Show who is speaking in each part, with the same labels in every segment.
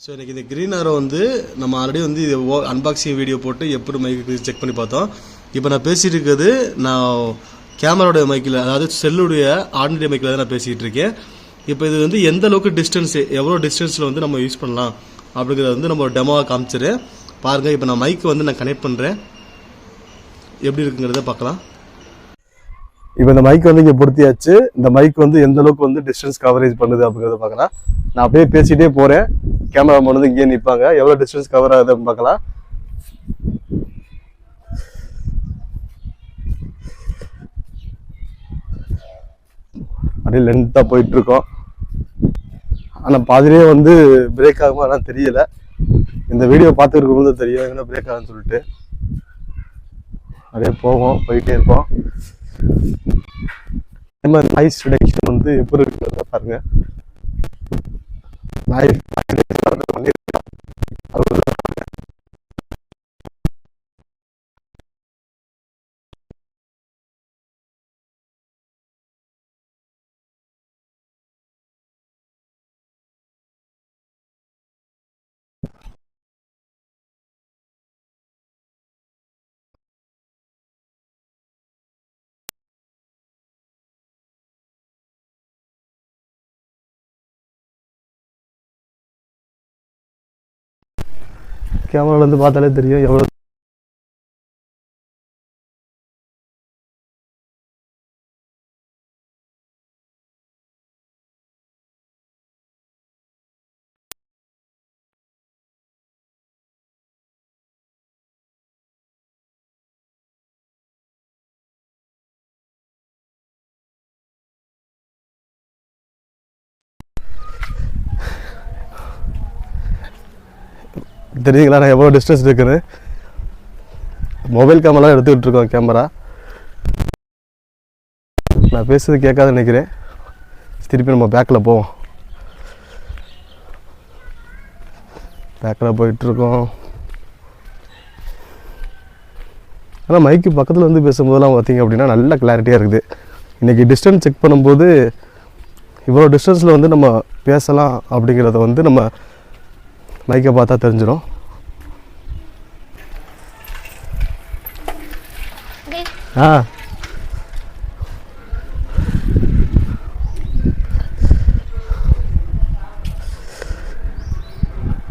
Speaker 1: So எனக்கு இந்த green ஆரோ வந்து நம்ம ஆல்ரெடி வந்து இது அன்பாக்சிங் வீடியோ போட்டு எப்படி மைக்கு செக் பண்ணி பார்த்தோம். இப்போ நான் பேசிகிட்டு இருக்கிறது நான் கேமராவுடைய மைக்கில், அதாவது செல்லுடைய ஆர்டினரி மைக்கில் தான் நான் பேசிகிட்டு இருக்கேன். இப்போ இது வந்து எந்த அளவுக்கு டிஸ்டன்ஸு, எவ்வளோ டிஸ்டன்ஸில் வந்து நம்ம யூஸ் பண்ணலாம் அப்படிங்கிறத வந்து நம்ம டெமோவாக காமிச்சிடுறேன் பாருங்கள். இப்போ நான் மைக்கை வந்து நான் கனெக்ட் பண்ணுறேன், எப்படி இருக்குங்கிறத பார்க்கலாம். இப்போ இந்த மைக் வந்து இங்கே பொருத்தியாச்சு. இந்த மைக் வந்து எந்த அளவுக்கு வந்து டிஸ்டன்ஸ் கவரேஜ் பண்ணுது அப்படிங்கிறத பார்க்கலாம். நான் அப்படியே பேசிகிட்டே போகிறேன், கேமரா வந்து இங்கே நிற்பாங்க, எவ்வளோ டிஸ்டன்ஸ் கவர் ஆகுது அப்படின்னு பார்க்கலாம். அப்படியே லென்த்தாக போயிட்டுருக்கோம். ஆனால் பாதிரியே வந்து பிரேக் ஆகுமா ஆனால் தெரியல. இந்த வீடியோ பார்த்துருக்கும் போது தெரியும் என்ன பிரேக் ஆகுன்னு சொல்லிட்டு. அப்படியே போயிட்டே இருப்போம். நாய்ஸ் ரிடக்ஷன் வந்து எப்படி இருக்கிறத பாருங்க. கேமராலேருந்து பார்த்தாலே தெரியும் எவ்வளோ தெரியுங்களா நான் எவ்வளோ டிஸ்டன்ஸ் இருக்குன்னு. மொபைல் கேமரா எடுத்துக்கிட்டு இருக்கோம். கேமரா நான் பேசுறது கேட்காதுன்னு நினைக்கிறேன். திருப்பி நம்ம பேக்கில் போவோம். பேக்கில் போயிட்டுருக்கோம். ஆனால் மைக்கு பக்கத்தில் வந்து பேசும்போதெல்லாம் பார்த்திங்க அப்படின்னா நல்ல கிளாரிட்டியாக இருக்குது. இன்றைக்கி டிஸ்டன்ஸ் செக் பண்ணும்போது இவ்வளோ டிஸ்டன்ஸில் வந்து நம்ம பேசலாம் அப்படிங்கிறத வந்து நம்ம மைக்கை பார்த்தா தெரிஞ்சிடும்.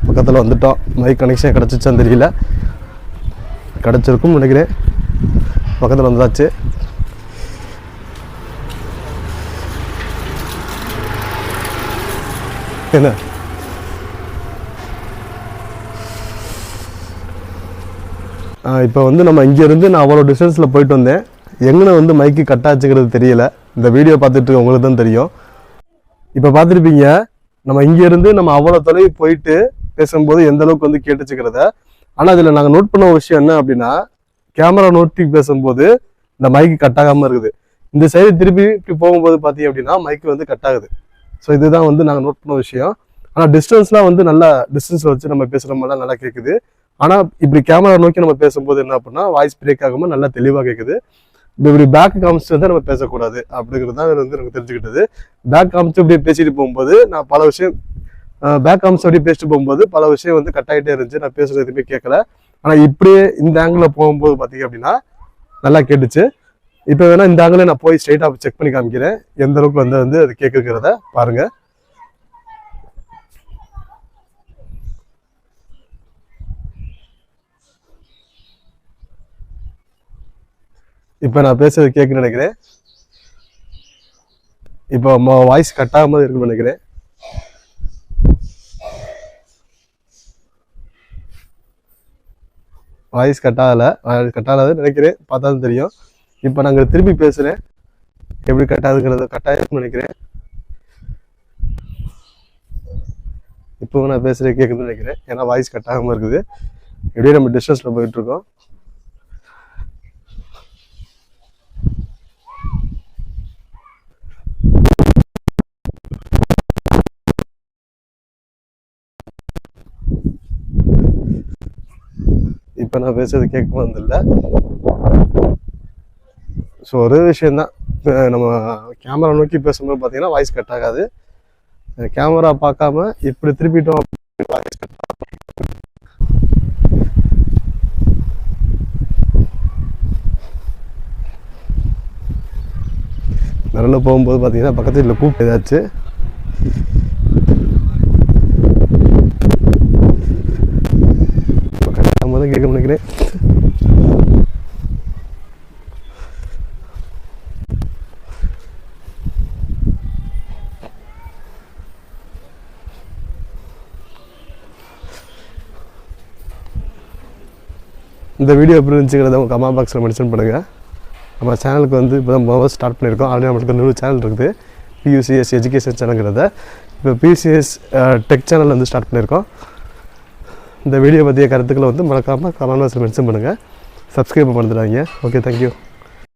Speaker 1: பக்கத்தில் வந்துட்டோம். மைக் கனெக்ஷன் கிடச்சிச்சான்னு தெரியல, கிடச்சிருக்கும்னு நினைக்கிறேன். பக்கத்தில் வந்தாச்சு. என்ன இப்போ வந்து நம்ம இங்கேருந்து நான் அவ்வளோ டிஸ்டன்ஸில் போயிட்டு வந்தேன். எங்கே வந்து மைக்கு கட் ஆச்சுக்கிறது தெரியல. இந்த வீடியோ பார்த்துட்டு உங்களுக்கு தான் தெரியும். இப்போ பார்த்துருப்பீங்க நம்ம இங்கேருந்து நம்ம அவ்வளோ தொலைவு போயிட்டு பேசும்போது எந்த அளவுக்கு வந்து கேட்டுச்சுக்கிறத. ஆனால் அதில் நாங்கள் நோட் பண்ண விஷயம் என்ன அப்படின்னா, கேமரா நோட்டி பேசும்போது இந்த மைக்கு கட் ஆகாமல் இருக்குது. இந்த சைடு திருப்பி இப்படி போகும்போது பார்த்தீங்க அப்படின்னா மைக்கு வந்து கட் ஆகுது. ஸோ இதுதான் வந்து நாங்கள் நோட் பண்ண விஷயம். ஆனால் டிஸ்டன்ஸ்லாம் வந்து நல்லா டிஸ்டன்ஸில் வச்சு நம்ம பேசுகிற மாதிரிலாம் நல்லா கேட்குது. ஆனால் இப்படி கேமரா நோக்கி நம்ம பேசும்போது என்ன அப்படின்னா வாய்ஸ் பிரேக் ஆகாமல் நல்லா தெளிவாக கேட்குது. இப்படி பேக் காமிச்சு வந்து நம்ம பேசக்கூடாது அப்படிங்கிறது தான் வந்து எனக்கு தெரிஞ்சுக்கிட்டது. பேக் காமிச்சு அப்படியே பேசிட்டு போகும்போது நான் பல விஷயம் பேக் காமிச்சு அப்படியே பேசிட்டு போகும்போது பல விஷயம் வந்து கட் ஆகிட்டே இருந்துச்சு. நான் பேசுறது எதுவுமே கேட்கல. ஆனால் இப்படியே இந்த ஆங்கிளில் போகும்போது பார்த்தீங்க அப்படின்னா நல்லா கேட்டுச்சு. இப்போ வேணா இந்த ஆங்கிளில் நான் போய் ஸ்ட்ரைட்டாக செக் பண்ணி காமிக்கிறேன் எந்த அளவுக்கு வந்து அது கேட்குறத பாருங்கள். இப்போ நான் பேசுறது கேட்குன்னு நினைக்கிறேன். இப்போ வாய்ஸ் கட் ஆகாம இருக்குன்னு நினைக்கிறேன். வாய்ஸ் கட் ஆகலை நினைக்கிறேன், பார்த்தா தான் தெரியும். இப்போ நாங்கள் திருப்பி பேசுகிறேன், எப்படி கட் ஆகுதுங்கிறத கட்டாயிருக்குன்னு நினைக்கிறேன். இப்போ நான் பேசுகிறேன் கேட்குதுன்னு நினைக்கிறேன், ஏன்னா வாய்ஸ் கட் ஆகாமல் இருக்குது. எப்படியே நம்ம டிஸ்டன்ஸில் போயிட்டுருக்கோம். இப்போ நான் பேசுறது கேட்க வந்தில்லை. ஸோ ஒரே விஷயந்தான், நம்ம கேமரா நோக்கி பேசும்போது பார்த்தீங்கன்னா வாய்ஸ் கட் ஆகாது. கேமரா பார்க்காம இப்படி திருப்பிட்டோம் நடுவில் போகும்போது பார்த்தீங்கன்னா பக்கத்து வீட்டில் கூப்பிட்டு ஏதாச்சும் நம்ம தான் கேட்க நினைக்கிறேன். இந்த வீடியோ எப்படி இருந்துச்சுங்கிறத உங்கள் கமெண்ட் பாக்ஸில் மென்ஷன் பண்ணுங்கள். நம்ம சேனலுக்கு வந்து இப்போ தான் முதல்ல ஸ்டார்ட் பண்ணியிருக்கோம். ஆல்ரெடி நம்மளுக்கு 100 சேனல் இருக்குது, PUCS எஜுகேஷன் சேனல்ங்கிறத. இப்போ PCS டெக் சேனல் வந்து ஸ்டார்ட் பண்ணியிருக்கோம். இந்த வீடியோ பற்றிய கருத்துக்களை வந்து மறக்காமல் கமெண்ட் பாக்ஸில் மென்ஷன் பண்ணுங்கள். சப்ஸ்கிரைப் பண்ணிடுறாங்க. Okay, thank you.